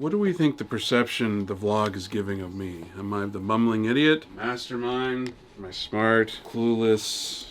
What do we think the perception the vlog is giving of me? Am I the bumbling idiot? Mastermind? Am I smart? Clueless?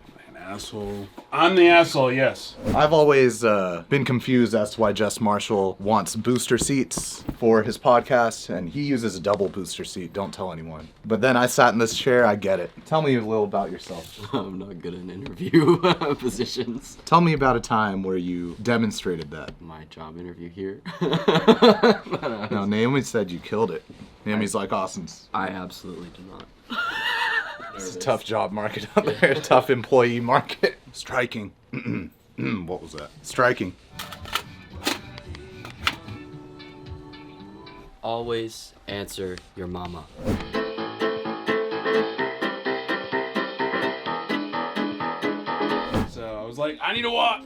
Am I an asshole? I'm the asshole, yes. I've always been confused as to why Jess Marshall wants booster seats for his podcast, and he uses a double booster seat. Don't tell anyone. But then I sat in this chair, I get it. Tell me a little about yourself. I'm not good in interview positions. Tell me about a time where you demonstrated that. My job interview here. No, Naomi said you killed it. Naomi's like, Austin's. I absolutely do not. It's a tough job market out there, tough employee market. Striking. What was that? Striking. Always answer your mama. So I was like, I need to walk,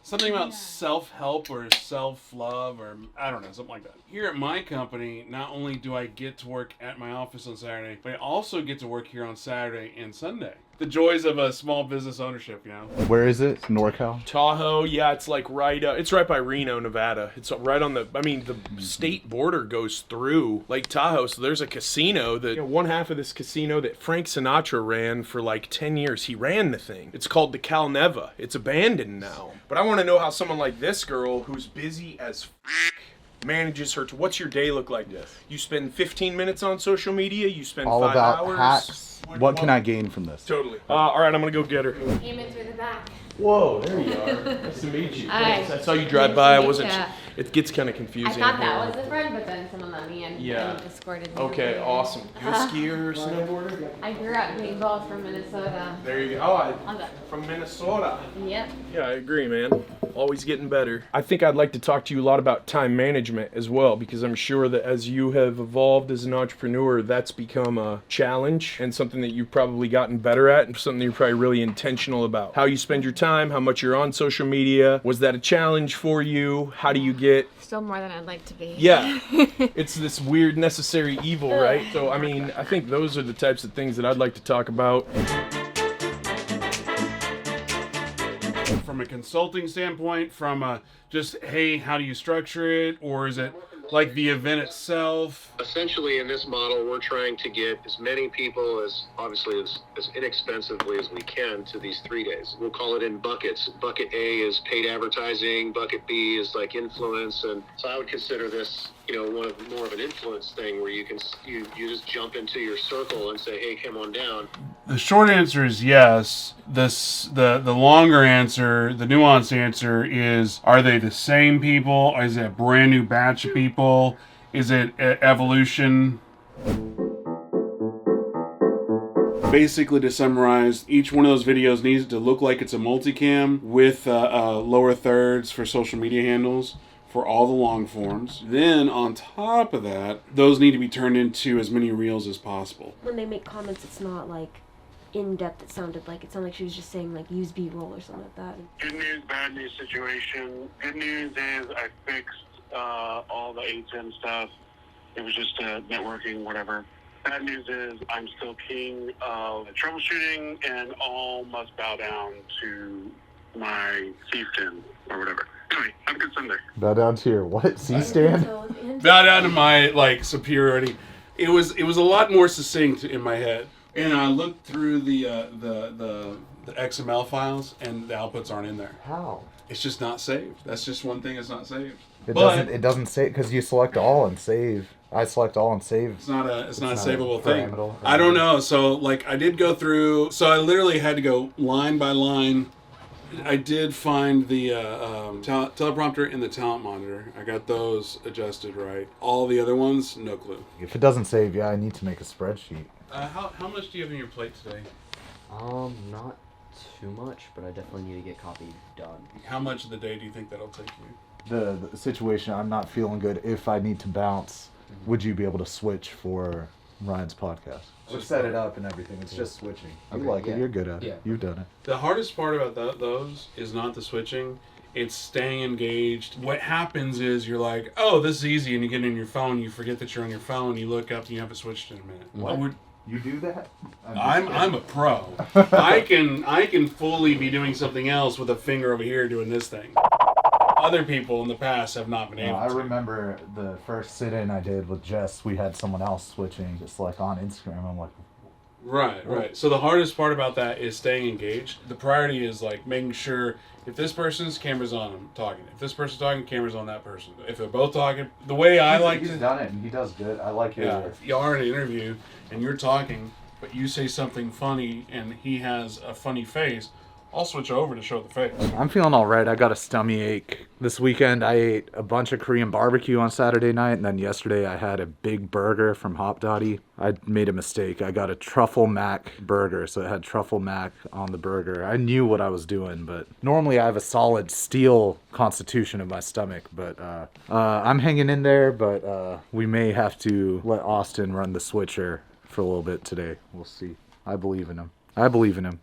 something about self-help or self-love or I don't know, something like that. Here at my company, not only do I get to work at my office on Saturday, but I also get to work here on Saturday and Sunday. The joys of a small business ownership, Where is it? NorCal? Tahoe, yeah, it's like it's right by Reno, Nevada. It's right on the state border goes through Lake Tahoe, so there's a casino that, one half of this casino that Frank Sinatra ran for like 10 years. He ran the thing. It's called the Cal Neva. It's abandoned now. But I want to know how someone like this girl, who's busy as manages her to, what's your day look like? Yes. You spend 15 minutes on social media, you spend All 5 about hours. hacks. What can I gain from this? Totally. All right, I'm gonna go get her. Came in through the back. Whoa, there you are. Nice to meet you. Hi. I saw you drive by. I Nice to wasn't. meet ya. It gets kind of confusing. I thought here. that was the friend, but then someone let me in Yeah. and escorted me. Okay, over. awesome. You a skier or snowboarder? I grew up being both from Minnesota. There you go. Oh, Okay. from Minnesota. Yep. Yeah, I agree, man. Always getting better. I think I'd like to talk to you a lot about time management as well, because I'm sure that as you have evolved as an entrepreneur, that's become a challenge and something that you've probably gotten better at and something you're probably really intentional about. How you spend your time, how much you're on social media. Was that a challenge for you? How do you get... Still more than I'd like to be. Yeah, it's this weird necessary evil, right? So, I mean, I think those are the types of things that I'd like to talk about. From a consulting standpoint, from a just, hey, how do you structure it? Or is it like the event itself? Essentially, in this model, we're trying to get as many people as inexpensively as we can to these 3 days. We'll call it in buckets. Bucket A is paid advertising. Bucket B is like influence. And so I would consider this, more of an influence thing where you just jump into your circle and say, hey, come on down. The short answer is yes. The longer answer, the nuanced answer is, are they the same people? Is it a brand new batch of people? Is it evolution? Basically, to summarize, each one of those videos needs to look like it's a multicam with lower thirds for social media handles for all the long forms. Then on top of that, those need to be turned into as many reels as possible. When they make comments, it's not like in-depth. It sounded like she was just saying like use B-roll or something like that. Good news, bad news situation. Good news is I fixed all the A10 stuff. It was just networking, whatever. Bad news is I'm still king of troubleshooting, and all must bow down to my C-stand or whatever. Anyway, have a good Sunday. Bow down to your what? C-stand? Bow down to my superiority. It was a lot more succinct in my head. And I looked through the XML files, and the outputs aren't in there. How? It's just not saved. That's just one thing that's not saved. It doesn't save because you select all and save. I select all and save. It's not a savable thing. Pyramidal. I don't know. So I did go through. So I literally had to go line by line. I did find the teleprompter and the talent monitor. I got those adjusted right. All the other ones, no clue. If it doesn't save, I need to make a spreadsheet. How much do you have on your plate today? Not too much, but I definitely need to get copy done. How much of the day do you think that'll take you? The situation, I'm not feeling good. If I need to bounce, would you be able to switch for Ryan's podcast? We've set it up and everything. It's just switching. You Okay, like yeah. it. You're good at it. Yeah. You've done it. The hardest part about those is not the switching. It's staying engaged. What happens is you're like, oh, this is easy, and you get in your phone, you forget that you're on your phone, you look up, and you haven't switched in a minute. What? You do that? I'm a pro. I can fully be doing something else with a finger over here doing this thing. other people in the past have not been able I to. remember the first sit-in I did with Jess, we had someone else switching, just like on Instagram. I'm like, Right. So the hardest part about that is staying engaged. The priority is like making sure if this person's camera's on, I'm talking. If this person's talking, camera's on that person. If they're both talking, the way I like he's to... done it and he does good. I like it. Yeah, if you are in an interview and you're talking, but you say something funny and he has a funny face, I'll switch over to show the face. I'm feeling all right. I got a stomach ache. This weekend, I ate a bunch of Korean barbecue on Saturday night, and then yesterday I had a big burger from Hop Dotty. I made a mistake. I got a truffle mac burger, so it had truffle mac on the burger. I knew what I was doing, but normally I have a solid steel constitution of my stomach, but I'm hanging in there, but we may have to let Austin run the switcher for a little bit today. We'll see. I believe in him. I believe in him.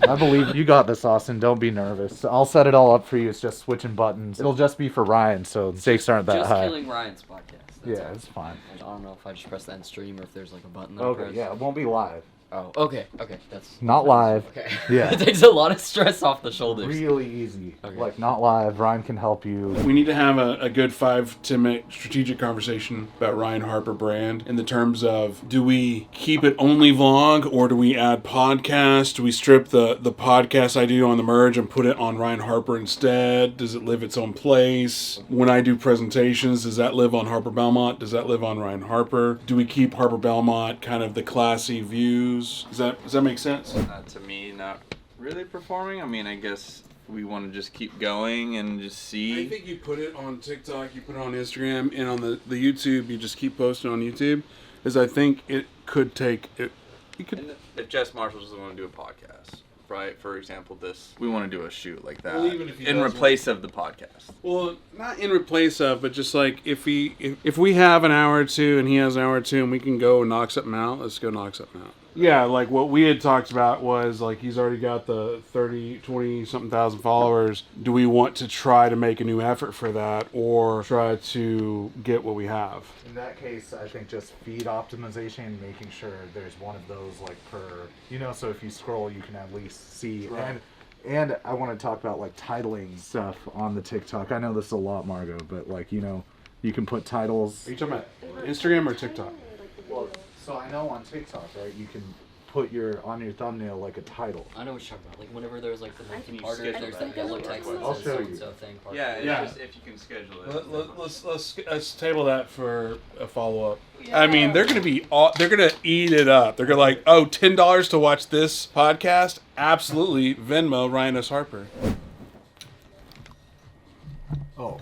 I believe you got this, Austin. Don't be nervous. I'll set it all up for you. It's just switching buttons. It'll just be for Ryan, so the stakes aren't that Just high. killing Ryan's podcast. That's Yeah, all. it's fine. I don't know if I just press the end stream or if there's like a button that I Okay, press. yeah, it won't be live. Oh, okay, that's Not live. Okay. Yeah. It takes a lot of stress off the shoulders. Really easy. Okay. Like, not live. Ryan can help you. We need to have a good 5-10 minute strategic conversation about Ryan Harper brand in the terms of, do we keep it only vlog or do we add podcast? Do we strip the podcast I do on the merge and put it on Ryan Harper instead? Does it live its own place? When I do presentations, does that live on Harper Belmont? Does that live on Ryan Harper? Do we keep Harper Belmont kind of the classy views? Does that make sense? To me, not really performing. I mean, I guess we want to just keep going and just see. I think you put it on TikTok, you put it on Instagram, and on the YouTube, you just keep posting on YouTube. Is I think it could take it. You could. And if Jess Marshall doesn't want to do a podcast, right? For example, we want to do a shoot like that Well, even if he in does replace of the podcast. Well, not in replace of, but just like if we have an hour or two and he has an hour or two and we can go knock something out, let's go knock something out. Yeah, like what we had talked about was like he's already got the 20 something thousand followers. Do we want to try to make a new effort for that or try to get what we have? In that case, I think just feed optimization, making sure there's one of those like per, so if you scroll, you can at least see. Right. And I want to talk about like titling stuff on the TikTok. I know this is a lot, Margot, but like, you can put titles. Are you talking about Instagram or TikTok? Well, so I know on TikTok, right, you can put on your thumbnail like a title. I know what you're talking about. Like whenever there's like the Can you multi-parter, schedule there's that? that yellow text that I'll says show you. so-and-so thing. Part. Yeah, it's Yeah. just if you can schedule it. Let's table that for a follow up. I mean, they're gonna eat it up. They're gonna like, oh, $10 to watch this podcast. Absolutely, Venmo Ryan S. Harper. Oh.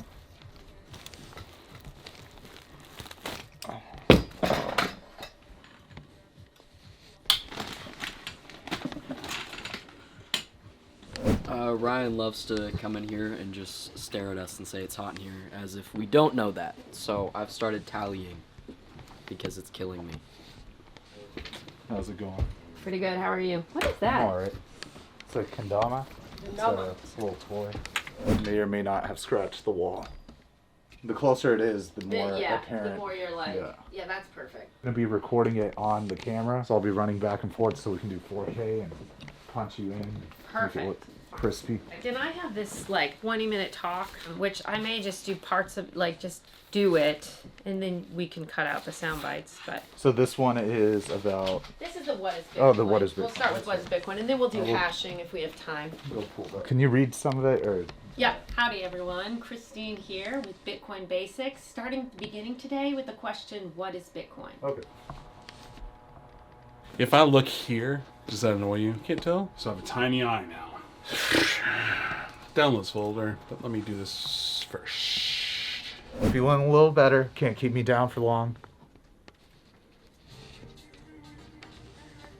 Ryan loves to come in here and just stare at us and say it's hot in here as if we don't know that. So I've started tallying because it's killing me. How's it going? Pretty good. How are you? What is that? Alright. It's a kendama. It's a little toy. It may or may not have scratched the wall. The closer it is, the more apparent. the more you're like, Yeah. yeah, that's perfect. I'm going to be recording it on the camera, so I'll be running back and forth so we can do 4K and punch you in. Make it Perfect. look crispy. Can I have this like 20-minute talk, which I may just do parts of, like just do it, and then we can cut out the sound bites. But So this one is about... this is the what is Bitcoin. Oh, the what is We'll Bitcoin. start with what is Bitcoin, and then we'll do Oh, we'll- hashing if we have time. Can you read some of it? Or Yeah, howdy everyone. Christine here with Bitcoin Basics. Starting at the beginning today with the question, what is Bitcoin? Okay. If I look here, does that annoy you? Can't tell. So I have a tiny eye now. Downloads folder, but let me do this first. Feeling a little better. Can't keep me down for long.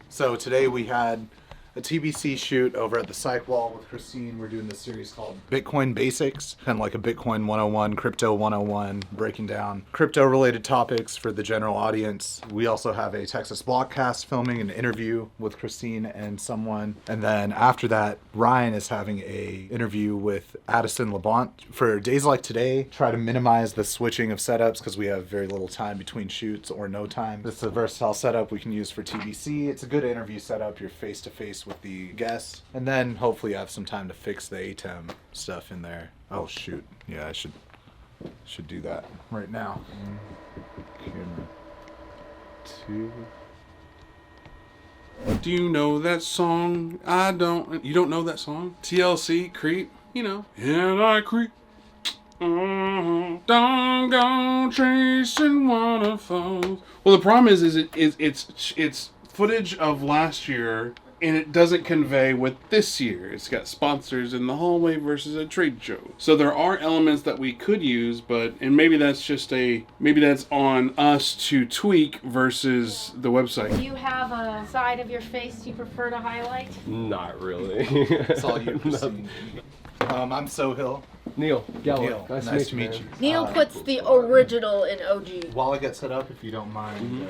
So today we had a TBC shoot over at the Psych Wall with Christine. We're doing this series called Bitcoin Basics, kind of like a Bitcoin 101, Crypto 101, breaking down crypto-related topics for the general audience. We also have a Texas Blockcast filming an interview with Christine and someone. And then after that, Ryan is having a interview with Addison LeBont. For days like today, try to minimize the switching of setups because we have very little time between shoots or no time. This is a versatile setup we can use for TBC. It's a good interview setup. You're face-to-face interface with the guests. And then hopefully I have some time to fix the ATEM stuff in there. Oh shoot. Yeah, I should do that right now. Camera 2. Do you know that song? I don't. You don't know that song? TLC, Creep. You know. And I creep. Don't go chasing waterfalls. Well, the problem is it's footage of last year, and it doesn't convey what this year. It's got sponsors in the hallway versus a trade show. So there are elements that we could use, and maybe that's on us to tweak versus the website. Do you have a side of your face you prefer to highlight? Not really. That's all you've seen. I'm Sohill. Neil Geller. Neil, Nice to meet you. Neil puts the original in OG. While I get set up, if you don't mind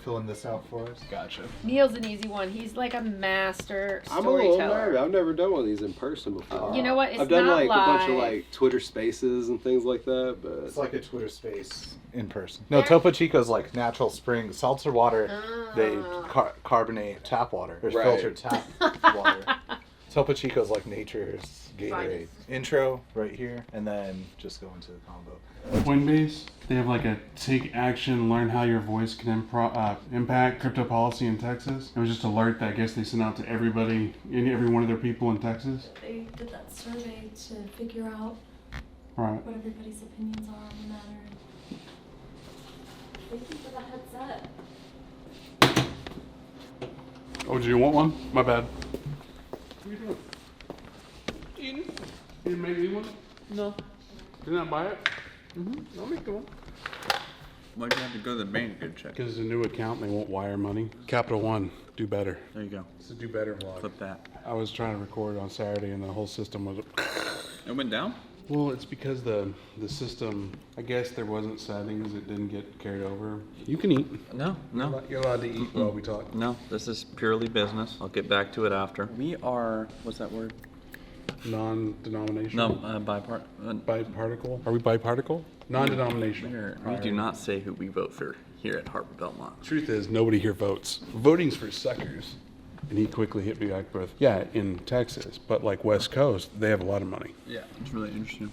filling this out for us. Gotcha. Neil's an easy one. He's like a master I'm a little storyteller. nervous. I've never done one of these in person before. You know what? It's I've done not like live. a bunch of like Twitter Spaces and things like that, but It's like a Twitter space in person. No, Topo Chico's like natural spring seltzer water. They carbonate tap water. There's Right. filtered tap water. Topo Chico's like nature's Gatorade. Intro right here, and then just go into the combo. Coinbase, they have like a take action, learn how your voice can impact crypto policy in Texas. It was just an alert that I guess they sent out to everybody, every one of their people in Texas. They did that survey to figure out Right. what everybody's opinions are on the matter. Thank you for the headset. Oh, do you want one? My bad. What are you doing? Eating? You didn't make me one? No. Did not buy it? I'll make one. Why'd you have to go to the bank to check? Because it's a new account and they won't wire money. Capital One, do better. There you go. It's a do better vlog. Flip that. I was trying to record on Saturday and the whole system was. It went down? Well, it's because the system, I guess there wasn't settings, it didn't get carried over. You can eat. No. You're allowed to eat while we talk. No, this is purely business. I'll get back to it after. We are, what's that word? Non-denominational? No, Biparticle? Are we biparticle? Non-denominational. we do not say who we vote for here at Harper Belmont. Truth is, nobody here votes. Voting's for suckers. And he quickly hit me back with, yeah, in Texas, but like West Coast, they have a lot of money. Yeah, it's really interesting.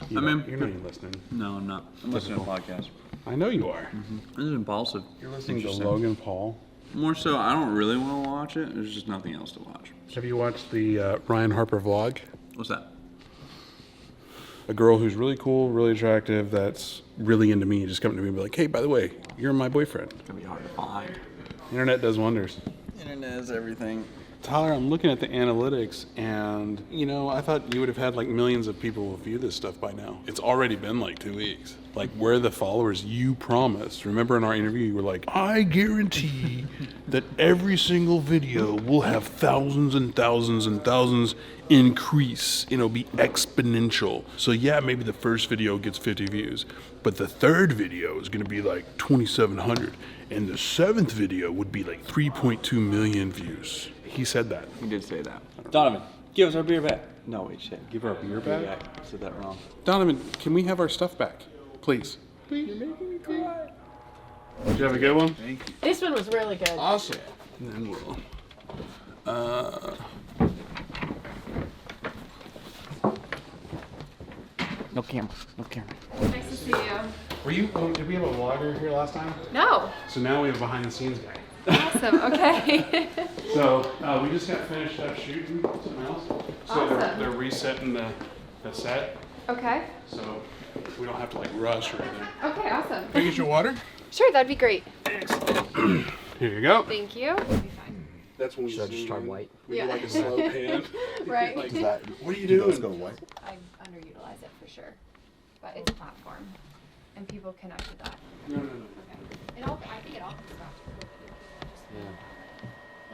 You're not even listening. No, I'm not. I'm listening to a podcast. I know you are. This is impulsive. You're listening to Interesting. Logan Paul. More so, I don't really want to watch it. There's just nothing else to watch. Have you watched the Ryan Harper vlog? What's that? A girl who's really cool, really attractive, that's really into me, just coming to me and be like, hey, by the way, you're my boyfriend. It's gonna be hard to find. Internet does wonders. Internet is everything. Tyler, I'm looking at the analytics, and, I thought you would have had, like, millions of people who view this stuff by now. It's already been, like, 2 weeks. Like, where are the followers you promised? Remember in our interview, you were like, I guarantee that every single video will have thousands and thousands and thousands increase. It'll be exponential. So, yeah, maybe the first video gets 50 views, but the third video is going to be, like, 2,700, and the 7th video would be, like, 3.2 million views. He said that. He did say that. Donovan, give us our beer back. No, wait, shit. Give her a beer back? Yeah, I said that wrong. Donovan, can we have our stuff back? Please. You're making me cry. Did you have a good one? Thank you. This one was really good. Awesome. And then we'll... No camera. No camera. Nice to see you. Were you... did we have a vlogger here last time? No. So now we have a behind-the-scenes guy. Awesome. Okay. So we just got finished up shooting something else. So Awesome. they're resetting the set. Okay. So we don't have to, like, rush or anything. Okay. Awesome. Can I get your water? Sure, that'd be great. Here you go. Thank you. That's when we Should I just try white? We do, Yeah. like, a slow pan. Right. Like, Is that, what are you do those doing? go white? I underutilize it for sure, but it's a platform, and people connect with that. No. Okay. It all, I think it all comes back to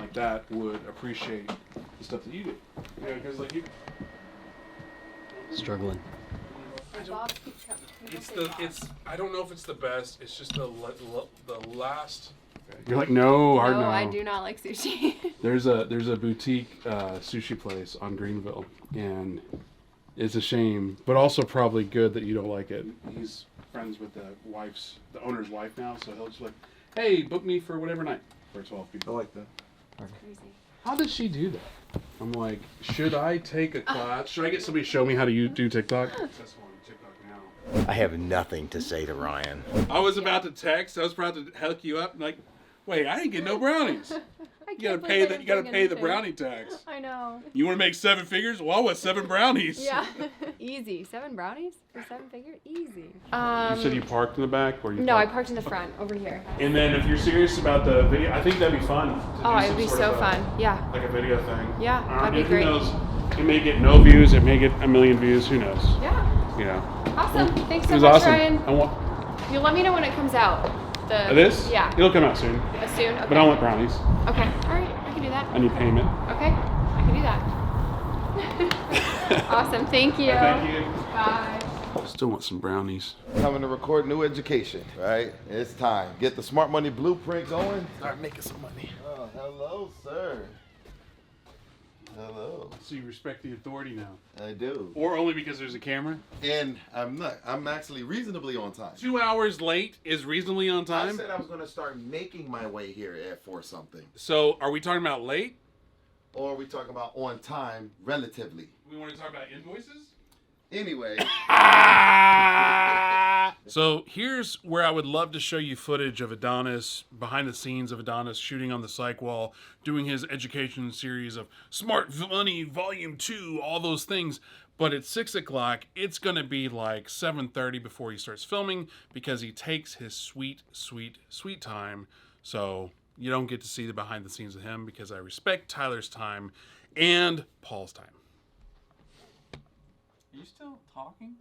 Like that would appreciate the stuff that you do. Because like you. Struggling. My boss keeps coming. It's. I don't know if it's the best. It's just the last. You're like no, hard no. No, I do not like sushi. There's a boutique sushi place on Greenville, and it's a shame, but also probably good that you don't like it. He's friends with the owner's wife now, so he'll just be like, hey, book me for whatever night for 12 I people. like that. Crazy. how does she do that? I'm like, should I take a class? Should I get somebody to show me how to do TikTok? I have nothing to say to Ryan. I was about to text. I was about to hook you up. Like, wait, I ain't getting no brownies. You gotta pay the brownie tax. I know. You want to make 7 figures? Well, I want 7 brownies. Yeah. Easy. 7 brownies for 7 figures? Easy. You said you parked in the back, or you? No, I parked in the front over here. And then, if you're serious about the video, I think that'd be fun. Oh, it would be so fun. Yeah. Like a video thing. Yeah, that'd be great. Who knows? It may get no views. It may get 1 million views. Who knows? Yeah. You know. Awesome. Thanks so It was much, awesome. Ryan. You'll let me know when it comes out. This? Yeah. It'll come out soon. Soon? Okay. But I want brownies. Okay. All right. I can do that. I need payment. Okay. I can do that. Awesome. Thank you. Thank you. Bye. Still want some brownies. Coming to record new education, right? It's time. Get the Smart Money Blueprint going. Start making some money. Oh, hello, sir. Hello. So you respect the authority now? I do. Or only because there's a camera? And I'm not. I'm actually reasonably on time. 2 hours late is reasonably on time? I said I was going to start making my way here at 4 something. So are we talking about late? Or are we talking about on time relatively? We want to talk about invoices? Anyway. So here's where I would love to show you footage of Adonis, behind the scenes of Adonis shooting on the psych wall, doing his education series of Smart Money Volume 2, all those things. But at 6 o'clock, it's going to be like 7:30 before he starts filming because he takes his sweet, sweet, sweet time. So you don't get to see the behind the scenes of him because I respect Tyler's time and Paul's time. Are you still talking?